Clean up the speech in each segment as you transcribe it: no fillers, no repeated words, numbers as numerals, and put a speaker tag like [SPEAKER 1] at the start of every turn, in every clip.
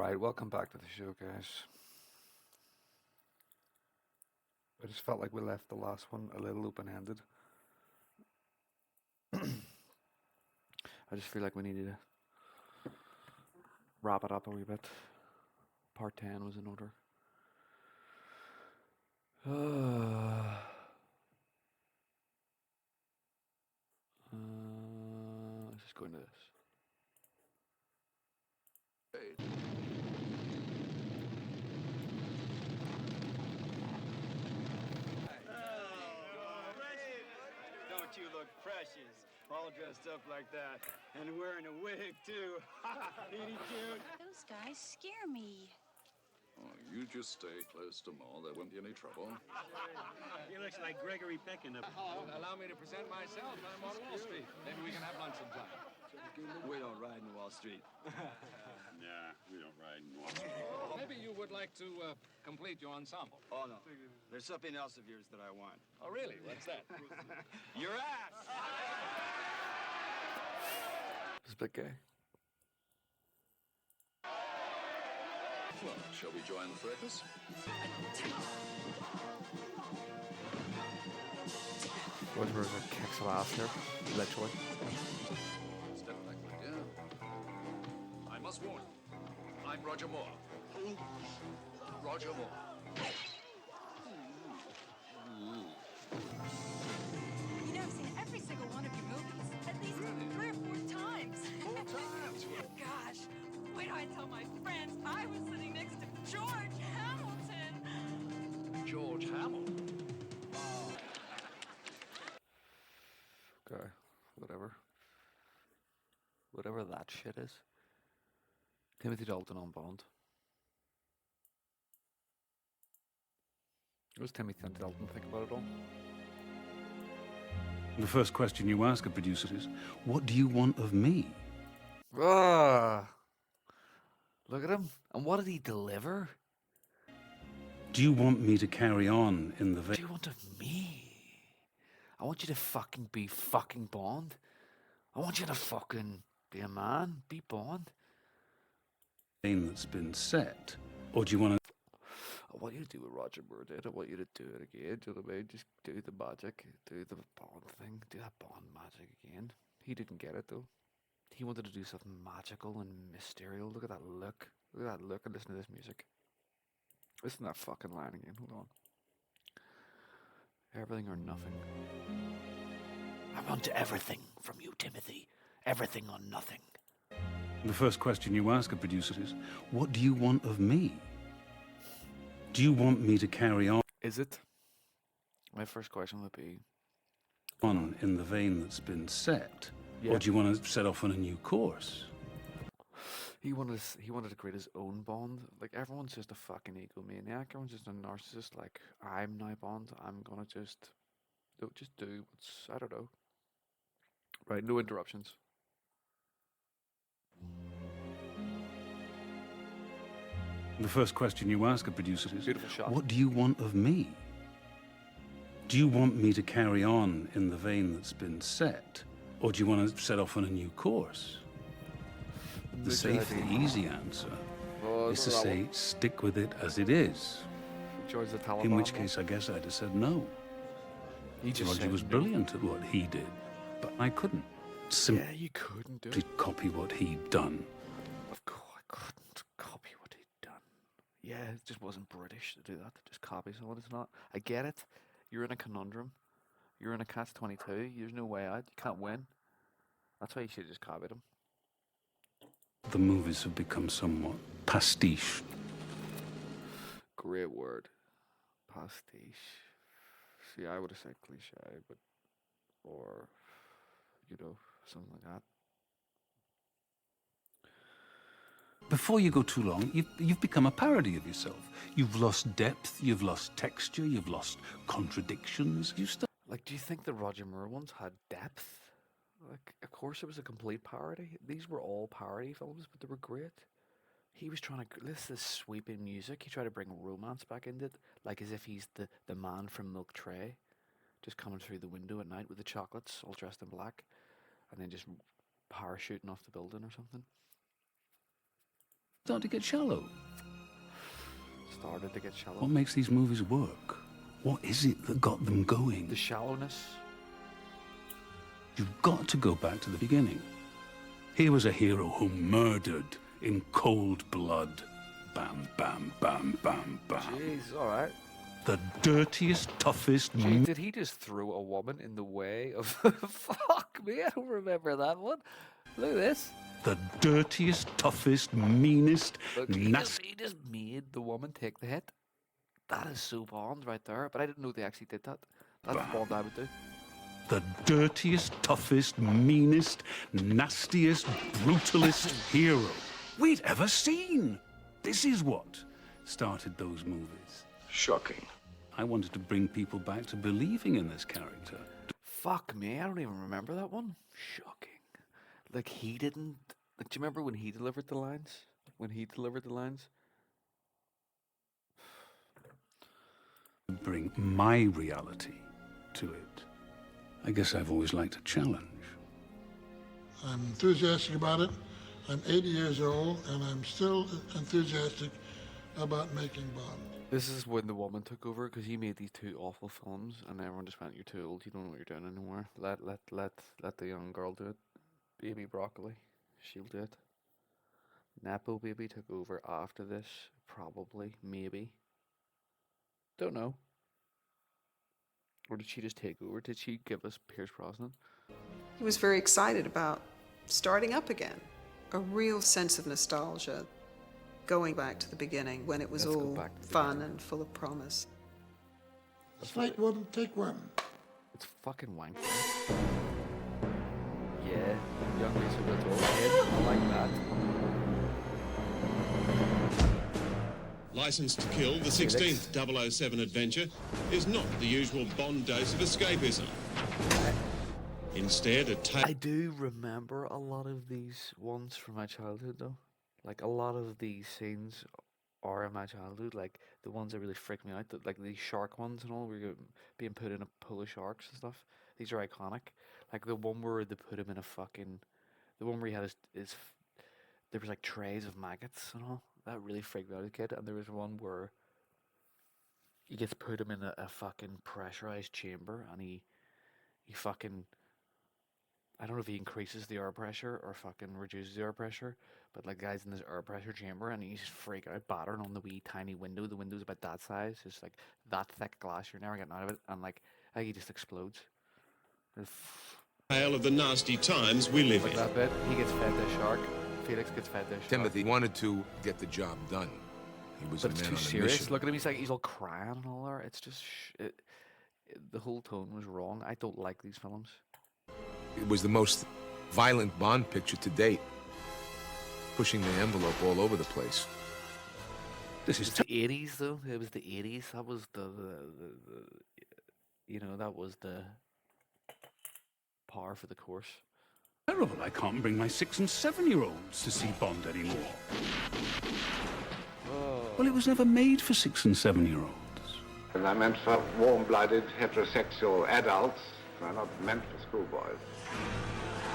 [SPEAKER 1] Alright, welcome back to the show, guys. I just felt like we left the last one a little open-ended. I just feel like we needed to wrap it up a wee bit. Part 10 was in order. Let's just go into this.
[SPEAKER 2] Don't you look precious, all dressed up like that, and wearing a wig too. Ain't he cute?
[SPEAKER 3] Those guys scare me.
[SPEAKER 4] Oh, you just stay close to Ma. There won't be any trouble.
[SPEAKER 2] He looks like Gregory Peck in a...
[SPEAKER 5] Allow me to present myself. I'm on Wall Street. Maybe we can have lunch sometime.
[SPEAKER 2] We don't ride in Wall Street.
[SPEAKER 6] Nah, we don't ride in Wall Street.
[SPEAKER 5] Maybe you would like to complete your ensemble.
[SPEAKER 2] Oh, no. There's something else of yours that I want.
[SPEAKER 5] Oh, really? What's that?
[SPEAKER 2] Your ass!
[SPEAKER 1] It's a bit gay.
[SPEAKER 4] Well, shall we join the fracas?
[SPEAKER 1] Whisper's a kicks of ass here, literally.
[SPEAKER 4] Step back, my dear. I must warn you. I'm Roger Moore. Roger Moore.
[SPEAKER 3] You know, I've seen every single one of your movies at least 3 or 4 times.
[SPEAKER 4] 4 times?
[SPEAKER 3] Gosh, wait till I tell my friends I was sitting next to George Hamilton.
[SPEAKER 4] George Hamill.
[SPEAKER 1] Okay, whatever. Whatever that shit is. Timothy Dalton on Bond. What does Timothy Dalton think about it all?
[SPEAKER 6] The first question you ask a producer is, what do you want of me?
[SPEAKER 1] Ah, look at him. And what did he deliver?
[SPEAKER 6] Do you want me to carry on in the
[SPEAKER 1] What do you want of me? I want you to fucking be fucking Bond. I want you to fucking be a man, be Bond.
[SPEAKER 6] vein that's been set? Or do you want to...
[SPEAKER 1] I want you to do what Roger Moore did. I want you to do it again. Do you know what I mean? Just do the magic. Do the Bond thing. Do that Bond magic again. He didn't get it though. He wanted to do something magical and mysterious. Look at that look. Look at that look and listen to this music. Listen to that fucking line again. Hold on. Everything or nothing. I want everything from you, Timothy. Everything or nothing.
[SPEAKER 6] The first question you ask a producer is, what do you want of me? Do you want me to carry
[SPEAKER 1] Is it? My first question would be,
[SPEAKER 6] on in the vein that's been set?
[SPEAKER 1] Yeah.
[SPEAKER 6] Or do you want to set off on a new course?
[SPEAKER 1] he wanted to create his own Bond. Like everyone's just a fucking egomaniac. Everyone's just a narcissist. Like I'm now Bond. I'm gonna just do what's I don't know. Right, no interruptions.
[SPEAKER 6] The first question you ask a producer is,
[SPEAKER 1] Beautiful shot.
[SPEAKER 6] what do you want of me? Do you want me to carry on in the vein that's been set? Or do you want to set off on a new course? The safe, the easy answer is to say, stick with it as it is.
[SPEAKER 1] George the Taliban.
[SPEAKER 6] In which case, I guess I'd have said no.
[SPEAKER 1] he just
[SPEAKER 6] Roger
[SPEAKER 1] said
[SPEAKER 6] was
[SPEAKER 1] no.
[SPEAKER 6] brilliant at what he did, but I couldn't
[SPEAKER 1] Yeah, you couldn't do
[SPEAKER 6] simply
[SPEAKER 1] it.
[SPEAKER 6] copy what he'd done.
[SPEAKER 1] Of course, I couldn't copy what he'd done. Yeah, it just wasn't British to do that. To just copy someone. It's not. I get it. You're in a conundrum. You're in a catch-22. There's no way out. You can't win. That's why you should have just copied him.
[SPEAKER 6] The movies have become somewhat pastiche.
[SPEAKER 1] Great word. Pastiche. See, I would have said cliche, but or something like that.
[SPEAKER 6] Before you go too long, you've become a parody of yourself. You've lost depth, you've lost texture, you've lost contradictions. You still
[SPEAKER 1] Like, do you think the Roger Moore ones had depth? Like, of course it was a complete parody. These were all parody films, but they were great. He was trying to listen to this sweeping music. He tried to bring romance back into it, like as if he's the man from Milk Tray, just coming through the window at night with the chocolates, all dressed in black, and then just parachuting off the building or something.
[SPEAKER 6] start to get shallow.
[SPEAKER 1] Started to get shallow.
[SPEAKER 6] What makes these movies work? What is it that got them going?
[SPEAKER 1] The shallowness.
[SPEAKER 6] You've got to go back to the beginning. Here was a hero who murdered in cold blood. Bam, bam, bam, bam, bam.
[SPEAKER 1] Jeez, alright.
[SPEAKER 6] The dirtiest, toughest...
[SPEAKER 1] Jeez, did he just throw a woman in the way of... Fuck me, I don't remember that one. Look at this.
[SPEAKER 6] The dirtiest, toughest, meanest,
[SPEAKER 1] Look,
[SPEAKER 6] nasty...
[SPEAKER 1] he just made the woman take the hit. That is so Bond right there. But I didn't know they actually did that. That's Bond I would do.
[SPEAKER 6] The dirtiest, toughest, meanest, nastiest, brutalist hero we'd ever seen. This is what started those movies.
[SPEAKER 4] Shocking.
[SPEAKER 6] I wanted to bring people back to believing in this character.
[SPEAKER 1] Fuck me, I don't even remember that one. Shocking. Like, he didn't... Like, do you remember when he delivered the lines? When he delivered the lines?
[SPEAKER 6] Bring my reality to it. I guess I've always liked a challenge.
[SPEAKER 7] I'm enthusiastic about it. I'm 80 years old, and I'm still enthusiastic about making Bond.
[SPEAKER 1] This is when the woman took over, because he made these two awful films, and everyone just went, "You're too old, you don't know what you're doing anymore. Let the young girl do it. Baby Broccoli, she'll do it." Nepo Baby took over after this, probably, maybe. Don't know. Or did she just take over? Did she give us Pierce Brosnan?
[SPEAKER 8] He was very excited about starting up again. A real sense of nostalgia, going back to the beginning when it was
[SPEAKER 1] Let's go
[SPEAKER 8] all
[SPEAKER 1] back to the
[SPEAKER 8] fun
[SPEAKER 1] beginning.
[SPEAKER 8] and full of promise.
[SPEAKER 7] Fight one, take one.
[SPEAKER 1] It's fucking wank. Yeah, young Lisa Ritol, I like that.
[SPEAKER 9] License to Kill, the 16th 007 adventure, is not the usual Bond dose of escapism. Instead, a tale...
[SPEAKER 1] I do remember a lot of these ones from my childhood, though. Like, a lot of these scenes are in my childhood. Like, the ones that really freak me out, like these shark ones and all, where you're being put in a pool of sharks and stuff. These are iconic. Like, the one where they put him in a fucking... The one where he had his there was, like, trays of maggots and all. That really freaked me out as a kid. And there was one where he gets put him in a fucking pressurized chamber, and he fucking... I don't know if he increases the air pressure or fucking reduces the air pressure, but like, guy's in this air pressure chamber and he's freaking out, battering on the wee tiny window. The window's about that size. It's like that thick glass. You're never getting out of it. And like he just explodes.
[SPEAKER 9] Tale of the nasty times we live
[SPEAKER 1] Like
[SPEAKER 9] in.
[SPEAKER 1] that bit. He gets fed this shark. Felix gets fed this shark.
[SPEAKER 4] Timothy wanted to get the job done. He was
[SPEAKER 1] But
[SPEAKER 4] a
[SPEAKER 1] it's
[SPEAKER 4] man
[SPEAKER 1] too
[SPEAKER 4] on a
[SPEAKER 1] serious.
[SPEAKER 4] mission.
[SPEAKER 1] Look at him. He's all crying and all that. It's just the whole tone was wrong. I don't like these films.
[SPEAKER 4] It was the most violent Bond picture to date, pushing the envelope all over the place.
[SPEAKER 6] This is
[SPEAKER 1] It's the 80s, though. It was the 80s. That was the that was the par for the course.
[SPEAKER 6] terrible. I can't bring my 6- and 7-year-olds to see Bond anymore. Well, it was never made for 6- and 7-year-olds.
[SPEAKER 10] And I meant for warm-blooded, heterosexual adults. They're not meant for schoolboys.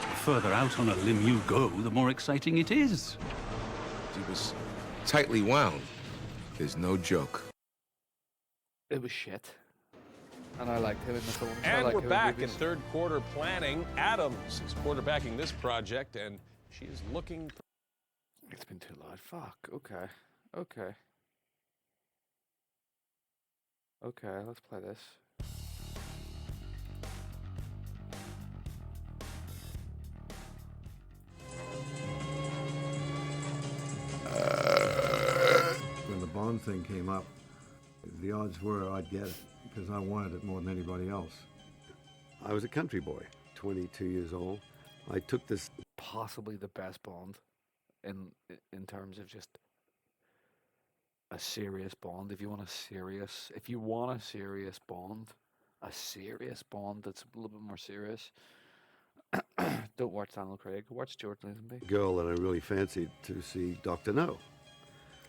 [SPEAKER 6] The further out on a limb you go, the more exciting it is.
[SPEAKER 4] He was tightly wound. There's no joke.
[SPEAKER 1] It was shit. And I liked him in the film.
[SPEAKER 5] And we're back in third quarter planning. Adams is quarterbacking this project, and she is looking...
[SPEAKER 1] It's been too loud. Fuck. Okay. Okay. Okay, let's play this.
[SPEAKER 11] When the Bond thing came up, the odds were I'd get it because I wanted it more than anybody else. I was a country boy, 22 years old. I took this...
[SPEAKER 1] Possibly the best Bond in terms of just a serious Bond. If you want a serious Bond, a serious Bond that's a little bit more serious, don't watch Daniel Craig. Watch George Lazenby.
[SPEAKER 11] girl that I really fancied to see Dr. No.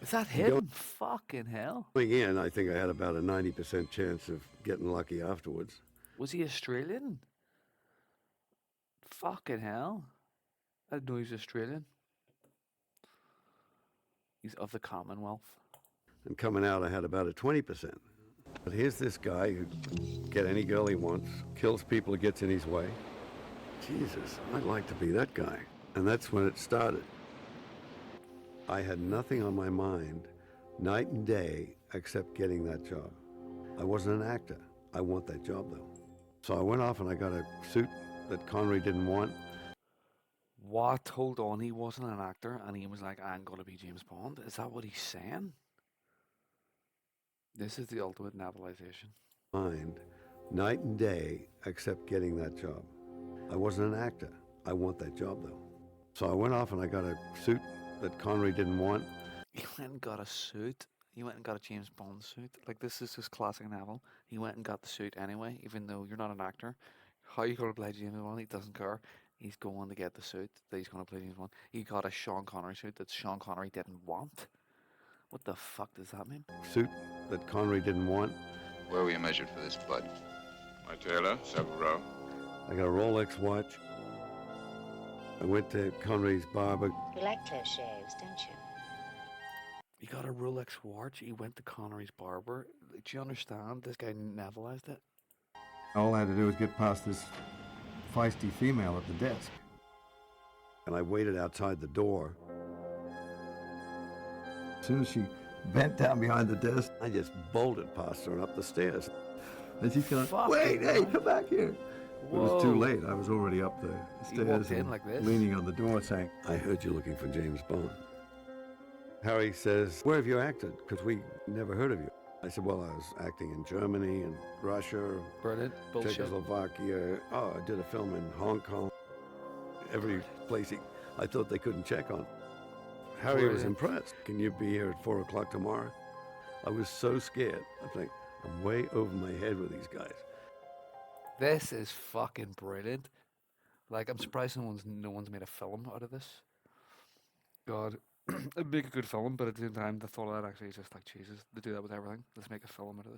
[SPEAKER 1] Is that him? Fucking hell.
[SPEAKER 11] Going in, I think I had about a 90% chance of getting lucky afterwards.
[SPEAKER 1] Was he Australian? Fucking hell. I didn't know he was Australian. He's of the Commonwealth.
[SPEAKER 11] And coming out, I had about a 20%. But here's this guy who get any girl he wants, kills people who gets in his way. Jesus, I'd like to be that guy. And that's when it started. I had nothing on my mind, night and day, except getting that job. I wasn't an actor. I want that job, though. So I went off and I got a suit that Connery didn't want.
[SPEAKER 1] What? Hold on, he wasn't an actor, and he was like, I'm going to be James Bond? Is that what he's saying? This is the ultimate novelization.
[SPEAKER 11] Mind, night and day, except getting that job. I wasn't an actor. I want that job, though. So I went off and I got a suit that Connery didn't want.
[SPEAKER 1] He went and got a suit. He went and got a James Bond suit. Like, this is his classic novel. He went and got the suit anyway, even though you're not an actor. How you going to play James Bond? He doesn't care. He's going to get the suit that he's going to play James Bond. He got a Sean Connery suit that Sean Connery didn't want. What the fuck does that mean?
[SPEAKER 11] Suit that Connery didn't want.
[SPEAKER 12] Where were you measured for this, bud?
[SPEAKER 4] My tailor, Savile Row.
[SPEAKER 11] I got a Rolex watch. I went to Connery's barber.
[SPEAKER 13] You like close shaves, don't you?
[SPEAKER 1] He got a Rolex watch. He went to Connery's barber. Do you understand? This guy novelized it.
[SPEAKER 11] All I had to do was get past this feisty female at the desk. And I waited outside the door. As soon as she bent down behind the desk, I just bolted past her and up the stairs. And she's going, wait, hey, come back here. Whoa. It was too late. I was already up the stairs and
[SPEAKER 1] like this?
[SPEAKER 11] leaning on the door saying, I heard you looking for James Bond. Harry says, where have you acted? Because we never heard of you. I said, well, I was acting in Germany and Russia,
[SPEAKER 1] Brilliant. Bullshit.
[SPEAKER 11] Czechoslovakia. Oh, I did a film in Hong Kong. Every place I thought they couldn't check on. Harry was impressed. Can you be here at 4 o'clock tomorrow? I was so scared. I think, I'm way over my head with these guys.
[SPEAKER 1] This is fucking brilliant. Like, I'm surprised no one's made a film out of this. God, it'd make a good film, but at the same time, the thought of that actually is just like, Jesus, they do that with everything. Let's make a film out of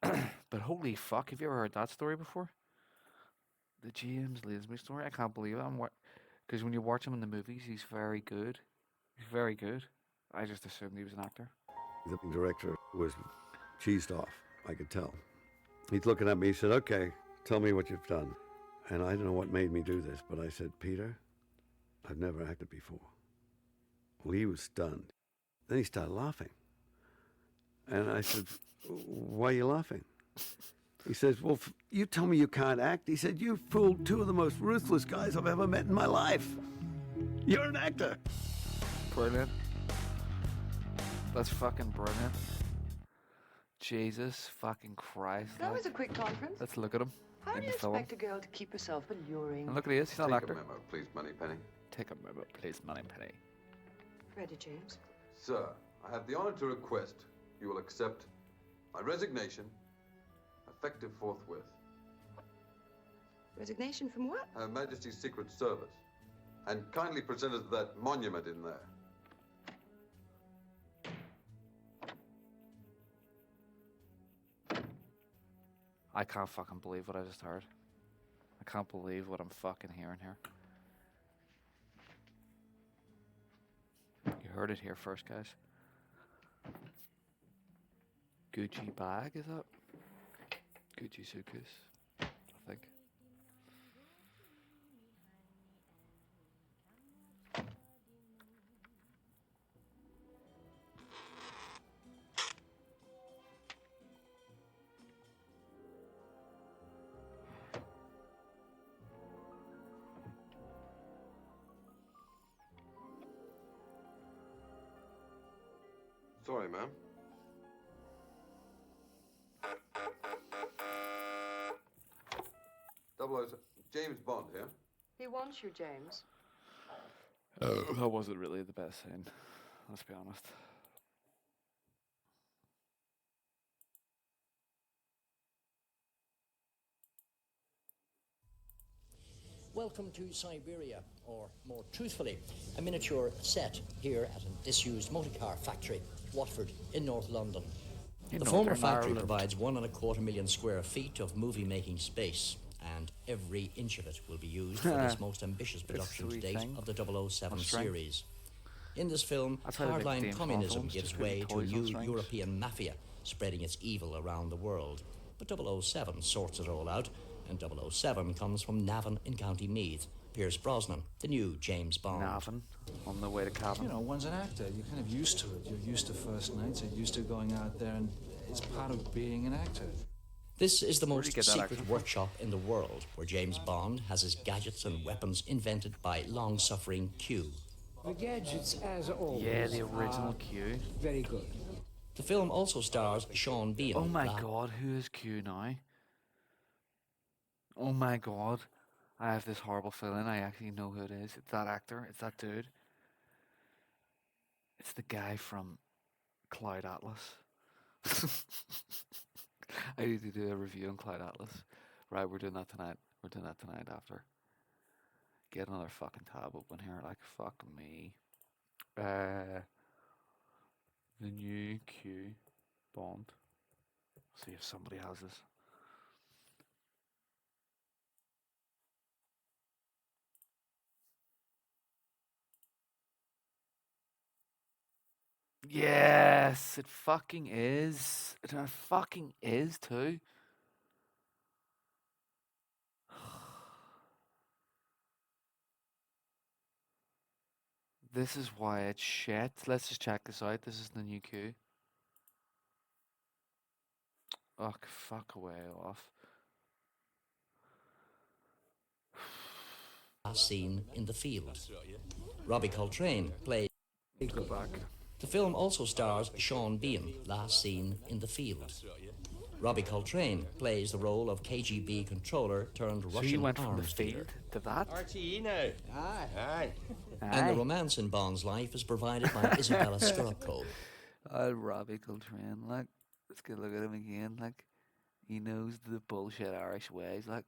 [SPEAKER 1] this. But holy fuck, have you ever heard that story before? The James Lazenby story? I can't believe it. Because when you watch him in the movies, he's very good. He's very good. I just assumed he was an actor.
[SPEAKER 11] The director was cheesed off, I could tell. He's looking at me, he said, okay, tell me what you've done. And I don't know what made me do this, but I said, Peter, I've never acted before. Well, he was stunned. Then he started laughing. And I said, why are you laughing? He says, well, you tell me you can't act. He said, you fooled two of the most ruthless guys I've ever met in my life. You're an actor.
[SPEAKER 1] Brilliant. That's fucking brilliant. Jesus fucking Christ.
[SPEAKER 14] That was a quick conference.
[SPEAKER 1] Let's look at him.
[SPEAKER 14] How
[SPEAKER 1] in
[SPEAKER 14] do you
[SPEAKER 1] the film.
[SPEAKER 14] expect a girl to keep herself alluring?
[SPEAKER 1] And look at this, he's not an actor.
[SPEAKER 12] Take a memo, please, Moneypenny.
[SPEAKER 1] Take a memo, please, Moneypenny.
[SPEAKER 14] Ready, James?
[SPEAKER 12] Sir, I have the honor to request you will accept my resignation, effective forthwith.
[SPEAKER 14] Resignation from what?
[SPEAKER 12] Her Majesty's Secret Service. And kindly present us that monument in there.
[SPEAKER 1] I can't fucking believe what I just heard. I can't believe what I'm fucking hearing here. You heard it here first, guys. Gucci bag, is that? Gucci suitcase, I think.
[SPEAKER 12] Sorry, ma'am. James Bond here.
[SPEAKER 14] He wants you, James.
[SPEAKER 1] That wasn't really the best scene, let's be honest.
[SPEAKER 15] Welcome to Siberia, or more truthfully, a miniature set here at a disused motorcar factory, Watford, in North London. The former factory provides 1.25 million square feet of movie-making space, and every inch of it will be used for this most ambitious production to date of the 007 series. In this film,
[SPEAKER 1] That's how they make
[SPEAKER 15] hardline
[SPEAKER 1] James Bond
[SPEAKER 15] communism
[SPEAKER 1] films,
[SPEAKER 15] gives
[SPEAKER 1] just putting
[SPEAKER 15] way to a
[SPEAKER 1] toys on
[SPEAKER 15] new
[SPEAKER 1] strings.
[SPEAKER 15] European mafia, spreading its evil around the world. But 007 sorts it all out, and 007 comes from Navan in County Meath. Pierce Brosnan, the new James Bond.
[SPEAKER 1] Navan, on the way to Cavan.
[SPEAKER 16] You know, one's an actor. You're kind of used to it. You're used to first nights. You're used to going out there, and it's part of being an actor.
[SPEAKER 15] This is the
[SPEAKER 1] Where'd you
[SPEAKER 15] most
[SPEAKER 1] get that
[SPEAKER 15] secret
[SPEAKER 1] accent from?
[SPEAKER 15] workshop in the world, where James Bond has his gadgets and weapons invented by long-suffering Q.
[SPEAKER 17] The gadgets, as always,
[SPEAKER 1] Yeah, the original
[SPEAKER 17] are
[SPEAKER 1] Q.
[SPEAKER 17] very good.
[SPEAKER 15] The film also stars Sean Bean.
[SPEAKER 1] Oh my god, who is Q now? Oh my god. I have this horrible feeling I actually know who it is. It's that actor. It's that dude. It's the guy from Cloud Atlas. I need to do a review on Cloud Atlas. Right, we're doing that tonight. We're doing that tonight after. Get another fucking tab open here. Like, fuck me. The new Q Bond. See if somebody has this. Yes, it fucking is. It fucking is too. This is why it's shit. Let's just check this out. This is the new Q. Oh, fuck away off.
[SPEAKER 15] Last seen in the field. Robbie Coltrane plays.
[SPEAKER 1] Go back.
[SPEAKER 15] The film also stars Sean Bean, last seen in the field. Robbie Coltrane plays the role of KGB controller turned
[SPEAKER 1] So
[SPEAKER 15] Russian
[SPEAKER 1] you went from the
[SPEAKER 15] arms dealer.
[SPEAKER 1] field to that?
[SPEAKER 2] RTE now. Aye. Aye.
[SPEAKER 15] And the romance in Bond's life is provided by Isabella Scorupco.
[SPEAKER 1] Oh, Robbie Coltrane, like, let's get a look at him again. Like, he knows the bullshit Irish ways. Like,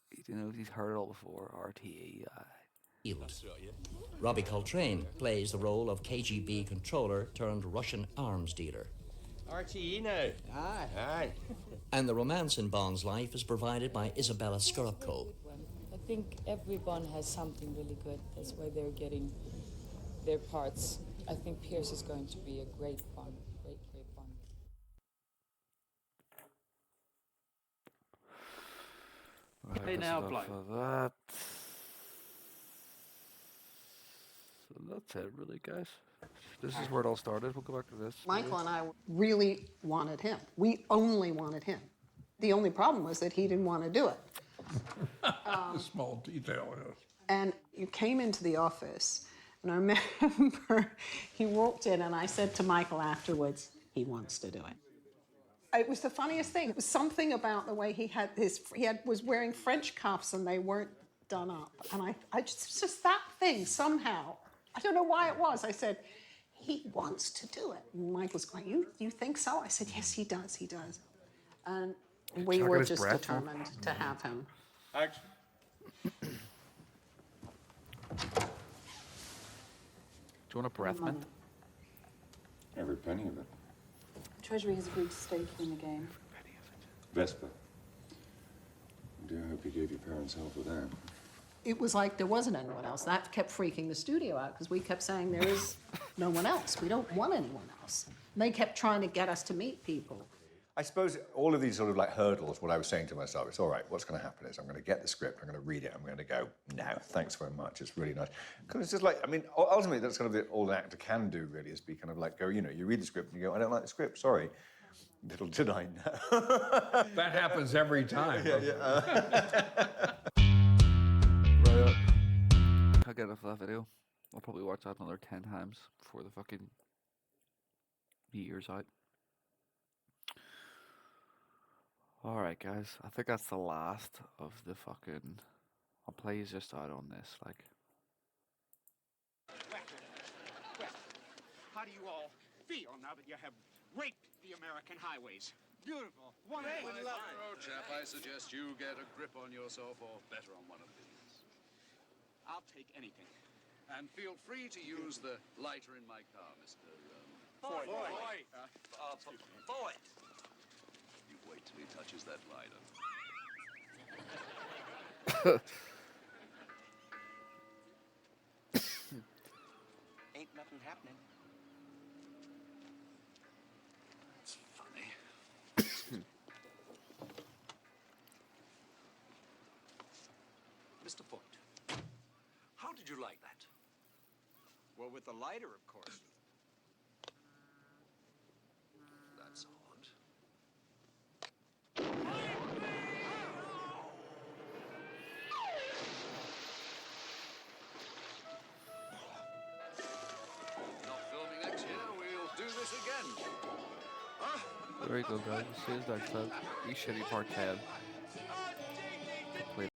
[SPEAKER 1] he knows he's heard it all before. RTE.
[SPEAKER 15] Field. Robbie Coltrane plays the role of KGB controller turned Russian arms dealer.
[SPEAKER 2] RTE now. Aye. Aye.
[SPEAKER 15] And the romance in Bond's life is provided by Isabella Scorupco.
[SPEAKER 18] I think every Bond has something really good. That's why they're getting their parts. I think Pierce is going to be a great Bond. Great Bond.
[SPEAKER 1] Right,
[SPEAKER 19] Hey
[SPEAKER 1] that's
[SPEAKER 19] now,
[SPEAKER 1] enough
[SPEAKER 19] bloke.
[SPEAKER 1] of that. So that's it, really, guys. This is where it all started. We'll go back to this.
[SPEAKER 8] Michael and I really wanted him. We only wanted him. The only problem was that he didn't want to do it.
[SPEAKER 6] A small detail, yes.
[SPEAKER 8] And you came into the office, and I remember he walked in, and I said to Michael afterwards, he wants to do it. It was the funniest thing. It was something about the way he had was wearing French cuffs, and they weren't done up. And I just that thing somehow. I don't know why it was. I said, he wants to do it. And Michael's going, you think so? I said, yes, he does. He does. And we
[SPEAKER 1] Chugging
[SPEAKER 8] were
[SPEAKER 1] his
[SPEAKER 8] just
[SPEAKER 1] breath, huh?
[SPEAKER 8] determined to have him.
[SPEAKER 2] Action.
[SPEAKER 1] Do you want a breath mint?
[SPEAKER 20] Every penny of it.
[SPEAKER 18] Treasury has agreed to stake in the game.
[SPEAKER 20] Vespa. Do I hope you gave your parents hell for that?
[SPEAKER 8] It was like there wasn't anyone else. That kept freaking the studio out because we kept saying there is no one else. We don't want anyone else. And they kept trying to get us to meet people.
[SPEAKER 21] I suppose all of these sort of like hurdles, what I was saying to myself, it's all right, what's going to happen is I'm going to get the script, I'm going to read it, I'm going to go, no, thanks very much, it's really nice. Because it's just like, I mean, ultimately that's kind of all an actor can do really, is be kind of like, go, you know, you read the script and you go, I don't like the script, sorry. Little did I know.
[SPEAKER 6] That happens every time.
[SPEAKER 1] Right. I'll get enough of that video. I'll probably watch that another 10 times before the fucking year's out. Alright, guys. I think that's the last of the fucking... I'll play you just out on this, like...
[SPEAKER 22] How do you all feel now that you have raped the American highways? Beautiful. Wonderful.
[SPEAKER 4] Oh, chap, I suggest you get a grip on yourself or better on one of these.
[SPEAKER 22] I'll take anything.
[SPEAKER 4] And feel free to use the lighter in my car, Mr.
[SPEAKER 22] Boyd.
[SPEAKER 4] Boyd. You wait till he touches that lighter.
[SPEAKER 3] ain't nothing happening.
[SPEAKER 4] It's funny. Mr. Point, how did you like that?
[SPEAKER 2] Well, with the lighter, of course.
[SPEAKER 4] That's odd. Not filming next year, we'll do this again. Huh?
[SPEAKER 1] There you go, guys. See you next time. You shitty part 10.